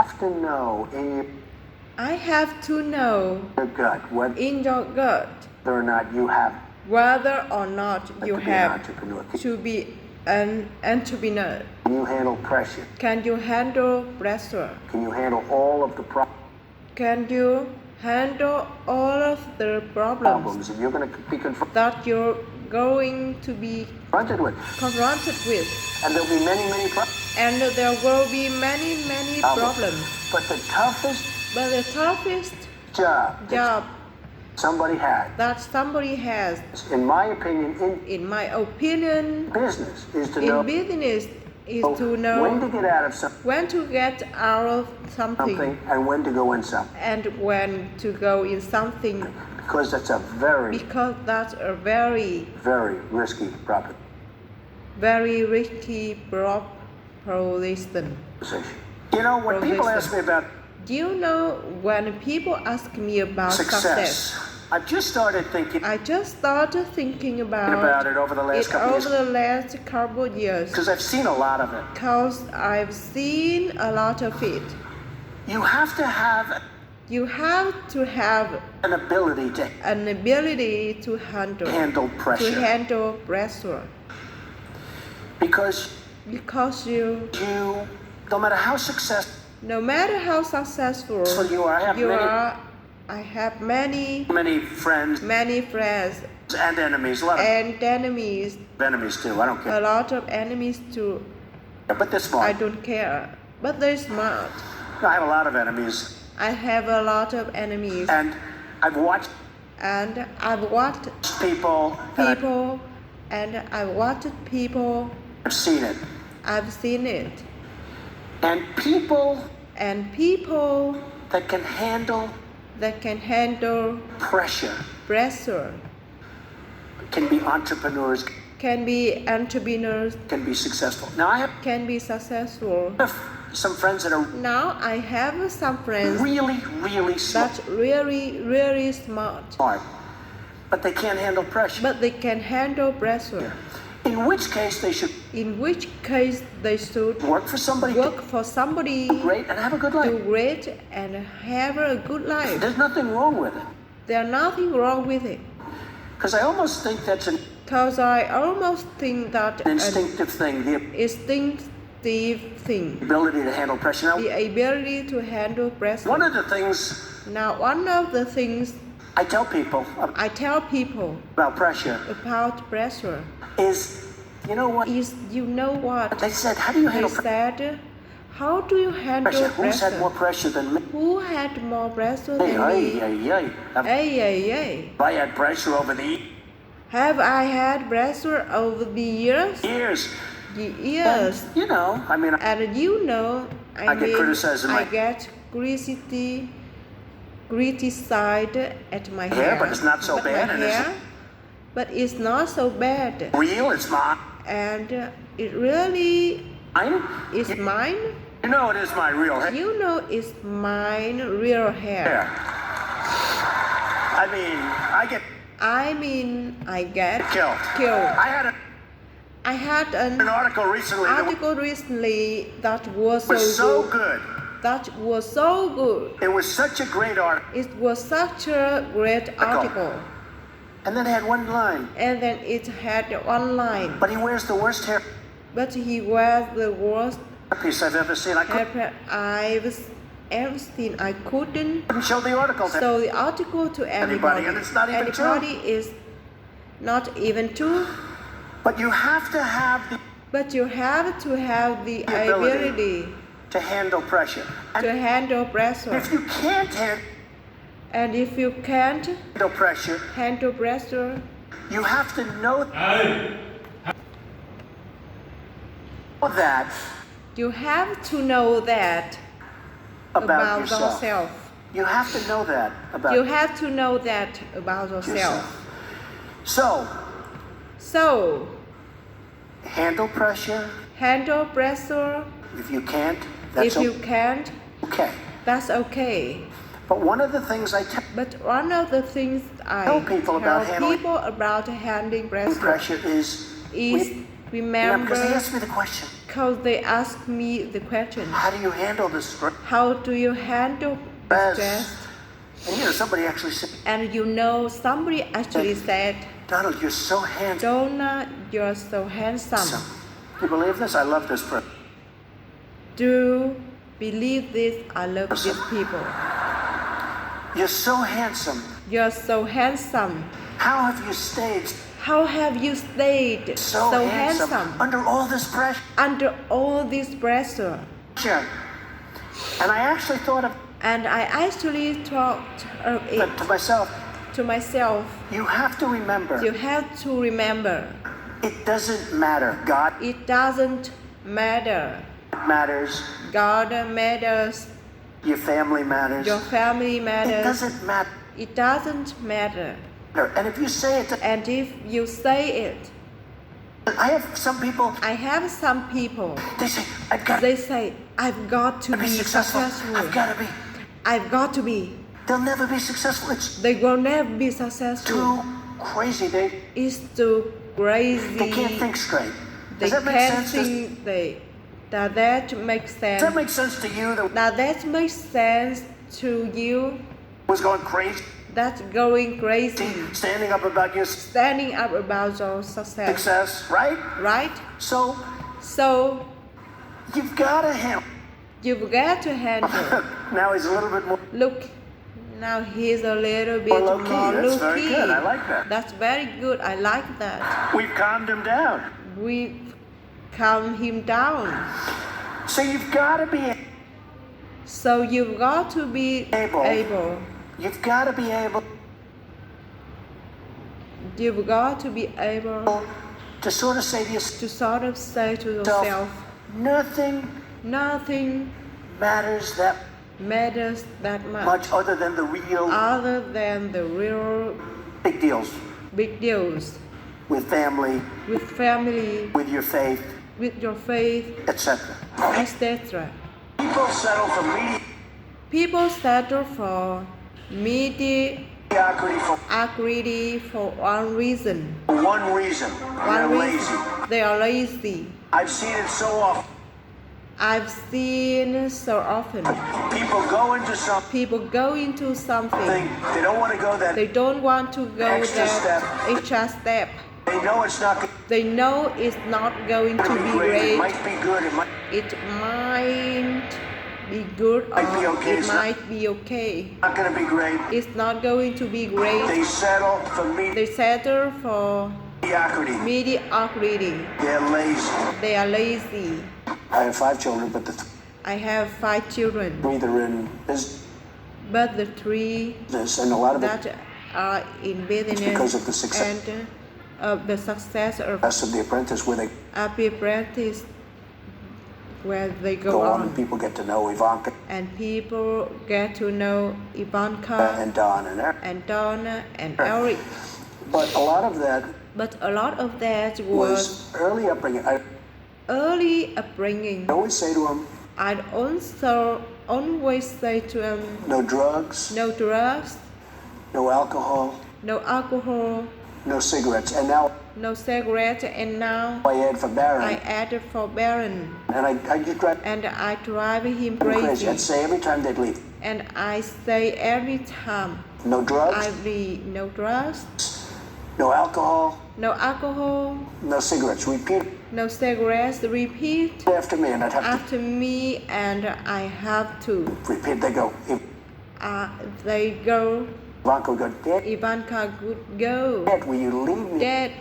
have to know in I have to know your gut whether in your gut or not you have whether or not you to be an have entrepreneur. to be an entrepreneur. Can you handle pressure? Can you handle pressure? Can you handle all of the Can you handle all of the problems that you're going to be that you're going to be confronted with? And there will be many problems. But the toughest job somebody has, in my opinion, business is to know when to get out of something and when to go in something. And when to go in something. Because that's a very, very risky proposition. Very risky proposition. You know, when people ask me about Do you know when people ask me about success? I've just started thinking about it over the last couple of years. Because I've seen a lot of it. You have to have an ability to handle pressure. Because you no matter how successful you are, I have many friends and enemies. A lot of enemies too. But they're smart. I don't care. But they're smart. I have a lot of enemies. And I've watched people. I've seen it. And people that can handle pressure can be entrepreneurs, can be successful. Now I have some friends that are really smart. Really smart. But they can't handle pressure. In which case they should work for somebody great and have a good life. There's nothing wrong with it. Because I almost think that's an instinctive thing. The ability to handle pressure. One of the things I tell people about pressure is, you know what? They said, how do you handle pressure? Who's had more pressure than me? Have I had pressure over the years? Years. And, I get criticized at my hair, but it's not so bad. But it's not so bad. Real, it's mine. And it really is mine. You know it is my real hair. It's mine real hair. I get killed. I had an article recently that was so good. It was such a great article. And then it had one line. But he wears the worst hair piece I've ever seen. I couldn't show the article to anybody, and it's not even true. But you have to have the ability to handle pressure. If you can't handle pressure, you have to know that. You have to know that about yourself. You have to know that about yourself. So handle pressure. If you can't, that's okay. But one of the things I tell people about handling pressure is remember, because they ask me the question, Because they ask me the question, how do you handle the stress? how do you handle stress? And somebody actually said, And somebody actually said, Donald, you're so handsome. Donald, you're so handsome. Do you believe this? I love this person. Do you believe this? I love these people. You're so handsome. You're so handsome. How have you stayed? How have you stayed so handsome under all this pressure? Under all this pressure. And I actually thought of it to myself. You have to remember. You have to remember. It doesn't matter. God. It doesn't matter. It matters. God matters. Your family matters. Your family matters. It doesn't matter. It doesn't matter. And if you say it. And if you say it. I have some people. They say, I've got to be successful. I've got to be. They'll never be successful. They will never be successful. Too crazy. It's too crazy. They can't think straight. Does that make sense? Does that make sense? Does that make sense to you? Does that make sense to you? Was going crazy. That's going crazy. Standing up about your success. Right? Right? So you've got to handle. Now he's a little bit more. Look, now he's a little bit more low-key. That's very good. I like that. That's very good. I like that. We've calmed him down. We've calmed him down. So you've got to be able. You've got to be able. You've got to be able to sort of say to yourself, nothing matters that much other than the real big deals with family, with your faith, etc. People settle for mediocrity for one reason. They are lazy. I've seen it so often. People go into something. They don't want to go that. They don't want to go that extra step. They know it's not going to be great. It might be good. It might be good or it might be okay. Not going to be great. It's not going to be great. They settle for mediocrity. They are lazy. I have 5 children, but I have 5 children. 3 that are in business. But the 3 and a lot of that are in business because of the success and the success of the apprentice where they go on. And people get to know Ivanka. And people get to know Ivanka and Don and Eric. But a lot of that was early upbringing. Early upbringing. I always say to him. I'd also always say to him. No drugs. No drugs. No alcohol. No alcohol. No cigarettes. And now. No cigarettes. And now. I add for Baron. And I just drive. And I drive him crazy. I'd say every time they'd leave. And I say every time. No drugs. No drugs. No alcohol. No alcohol. No cigarettes. Repeat. No cigarettes. Repeat. After me, and I'd have after me, and I have to. Repeat. They go. They go. Ivanka would go. Dad. Ivanka would go. Dad, will you leave me? Dad,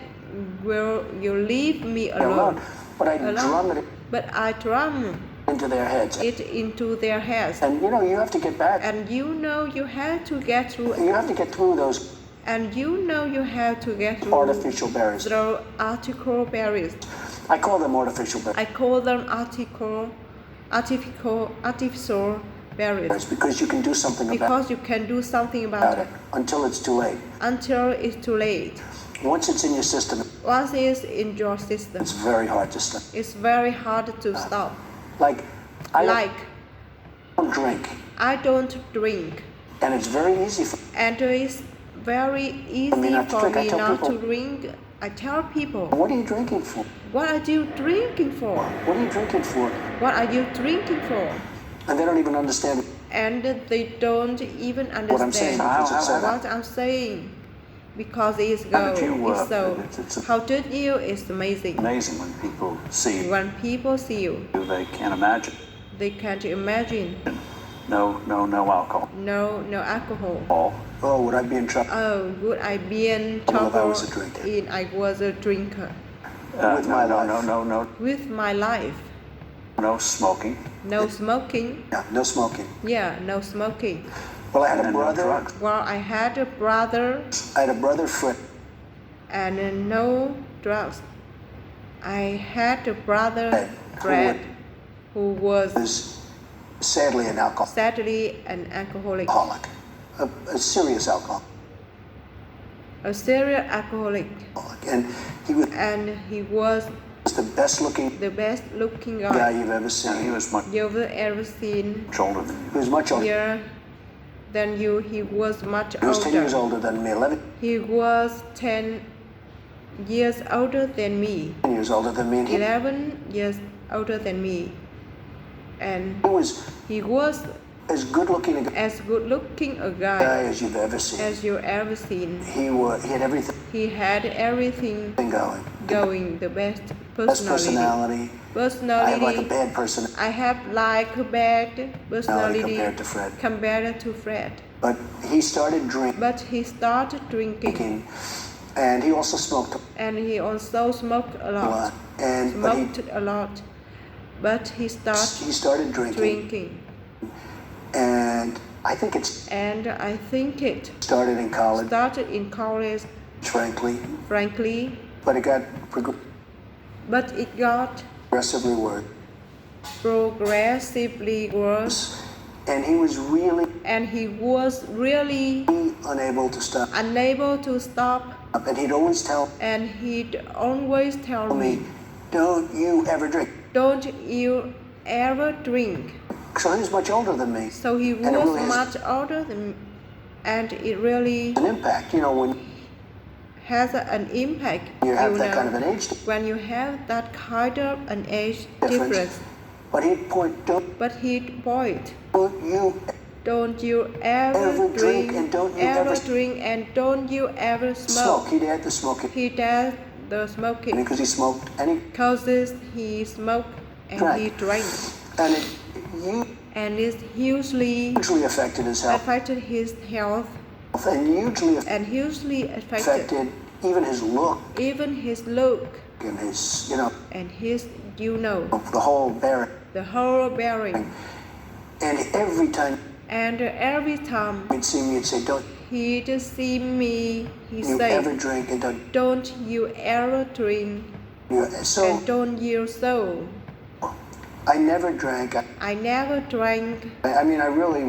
will you leave me alone? But I drum it. But I drum into their heads. And you have to get back. And you have to get through. You have to get through those. And you have to get through artificial barriers. Through artificial barriers. I call them artificial barriers. I call them artificial barriers. Because you can do something about it. Until it's too late. Once it's in your system. It's very hard to stop. stop. I don't drink. And it's very easy for me not to drink. I tell people, what are you drinking for? what are you drinking for? What are you drinking for? What are you drinking for? And they don't even understand. And they don't even understand what I'm saying. What I'm saying. Because it's go, it's so. How did you? It's amazing. Amazing when people see you. When people see you, They can't imagine. they can't imagine. No alcohol. No alcohol. Oh, would I be in trouble? Oh, would I be in Well, if I trouble was a drinker. if I was a drinker? With my life. No. With my life. No smoking. No smoking. Yeah, no smoking. Yeah, no smoking. Well, I had a brother. Well, I had a brother. I had a brother Fred. And no drugs. I had a brother Fred who was sadly an alcoholic. Alcoholic. A serious alcoholic. A serial alcoholic. And he was the best looking guy you've ever seen. He was much you've ever seen. Older than you. He was much older. Yeah. Than you. He was much older. He was 10 years older than me. 11. He was 10 years older than me. 10 years older than me. 11 years older than me. And he was as good looking a guy as you've ever seen. He had everything. He had everything going. The best personality. I have like a bad personality. I have like a bad personality compared to Fred. But he started drinking. And he also smoked. And he also smoked a lot. But he started drinking. And I think it started in college. Frankly. But it got progressively worse. And he was really unable to stop. And he'd always tell me, don't you ever drink. So he was much older than me. So he was much older than me. And it really an impact, when has an impact. You have that kind of an age. When you have that kind of an age difference. But he'd point. Don't you ever drink and don't you ever smoke. He'd add the smoking. Because he smoked he smoked and he drank. And it hugely affected his health. And hugely affected even his look. And his, And his, the whole bearing. And every time he'd see me, he'd say, he'd say, ever drink and don't you ever drink. And don't you so. I never drank. I never drank. I mean, I really,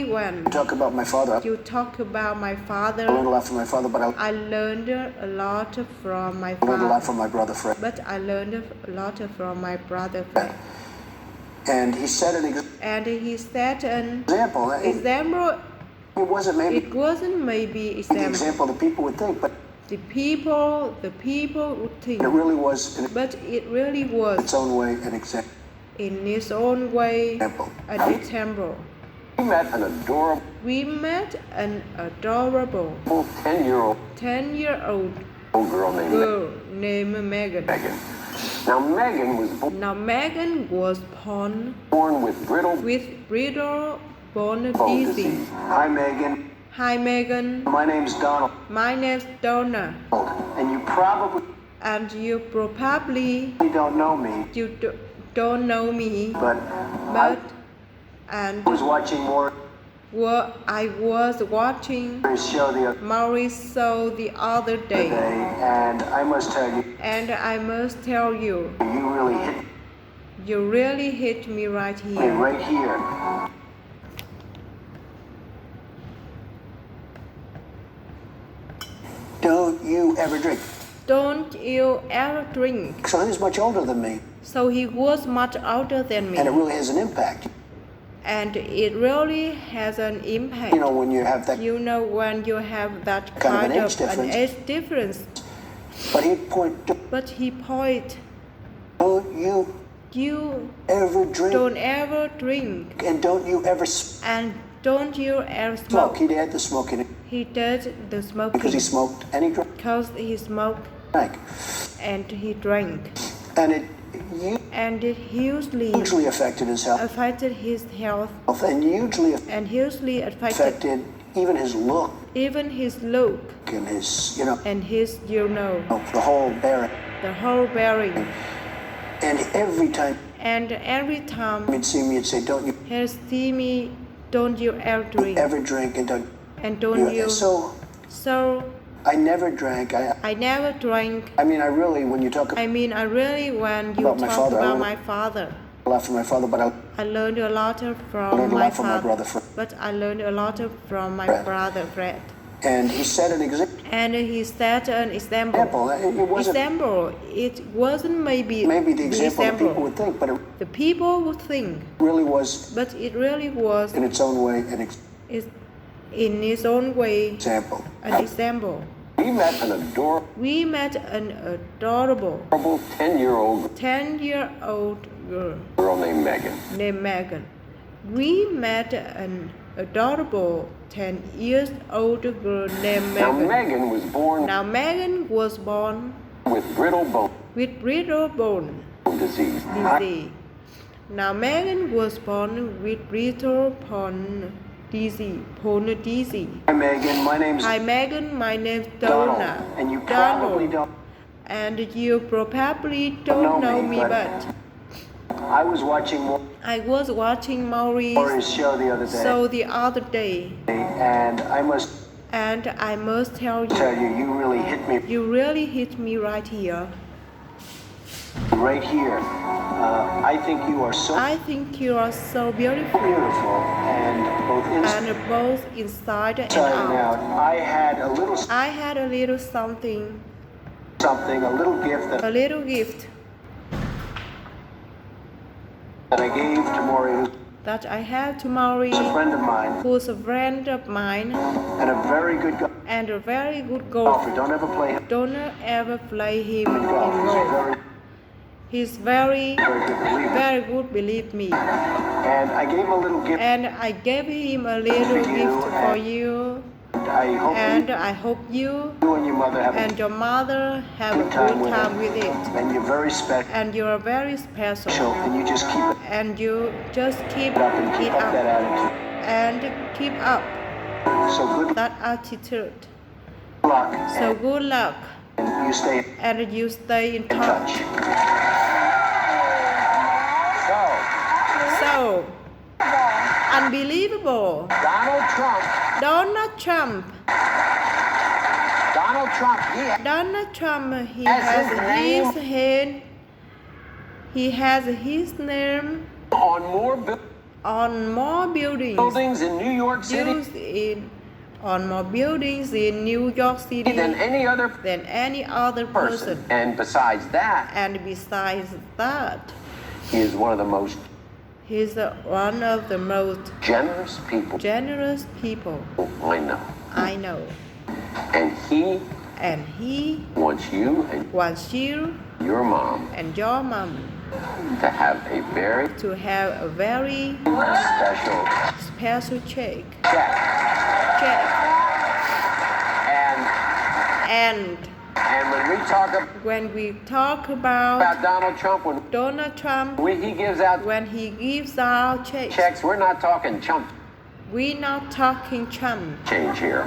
when talk about my father. You talk about my father. I learned a lot from my father, but I learned a lot from my father. I learned a lot from my brother Fred. But I learned a lot from my brother Fred. And he set an example. It wasn't maybe the example the people would think, but the people would think. It really was. But it really was. Its own way an example. In its own way, an example. We met an adorable 10-year-old girl named Megan. Now Megan was born with brittle bone disease. Hi Megan. My name's Donald. And you probably don't know me. Don't know me. But I was watching more. I was watching Maurice show the other day. And I must tell you. You really hit me right here. Right here. Don't you ever drink. So he was much older than me. So he was much older than me. And it really has an impact. And it really has an impact. You know, when you have that, when you have that kind of an age difference. But he point. Don't you ever drink. Don't ever drink. And don't you ever smoke. He did the smoking. He did the smoking. Because he smoked and he drank. Because he smoked. And he drank. And it hugely affected his health. And hugely affected even his look. And his, And his, the whole bearing. And every time he'd see me, he'd say, "Don't you ever drink? And don't you?" So I never drank. I never drank. When you talk about my father. A lot from my father, but I learned a lot from my father. But I learned a lot from my brother Fred. And he set an example. It wasn't maybe the example people would think, but the people would think. Really was. But it really was. In its own way, in its own way. Example. An example. We met an adorable 10-year-old girl named Megan. We met an adorable 10-year-old girl named Megan. Now Megan was born with brittle bone disease. Now Megan was born with brittle bone disease. Hi Megan, my name's Donna. And you probably don't. And you probably don't know me, but I was watching Maurice's show the other day. And I must tell you, you really hit me. You really hit me right here. Right here. I think you are so beautiful. And both inside and out. I had a little something. A little gift. That I gave to Maurice. That I have to Maurice. Who's a friend of mine. And a very good golfer. Don't ever play him in golf. He's very good, believe me. And I gave him a little gift. For you. I hope you and your mother have a good time with it. And you're very special. And you're very special. And you just keep it up and keep up that attitude. And keep up that attitude. So good luck. And you stay in touch. So unbelievable. Donald Trump. He has his name on more buildings in New York City. On more buildings in New York City than any other person. And besides that, he's one of the most generous people I know. And he wants you and your mom to have a very special check. And when we talk about Donald Trump, when he gives out checks, we're not talking chump. We're not talking chump Change here.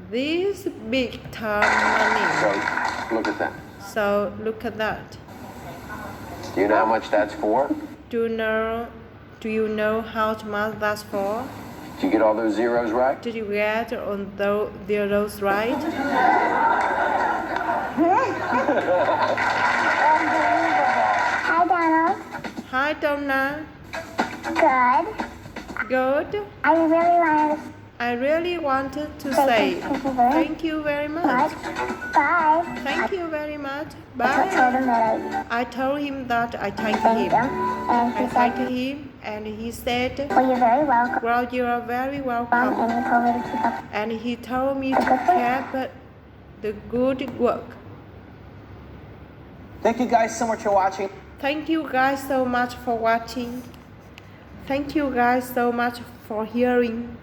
This big time money. So look at that. Do you know how much that's for? Do you know how much that's for? Did you get all those zeros right? Did you get on those right? Hi, Donald. Hi, Donna. Good. I really wanted to say thank you very much. Bye. Thank you very much. that, I told him but that I told him that I thanked thanked him. him, and I he thanked said, him, and he said, well, you're very welcome, well, you are very welcome. and he told me to keep up And he told me to keep the good work. Thank you guys so much for watching. Thank you guys so much for watching. Thank you guys so much for hearing.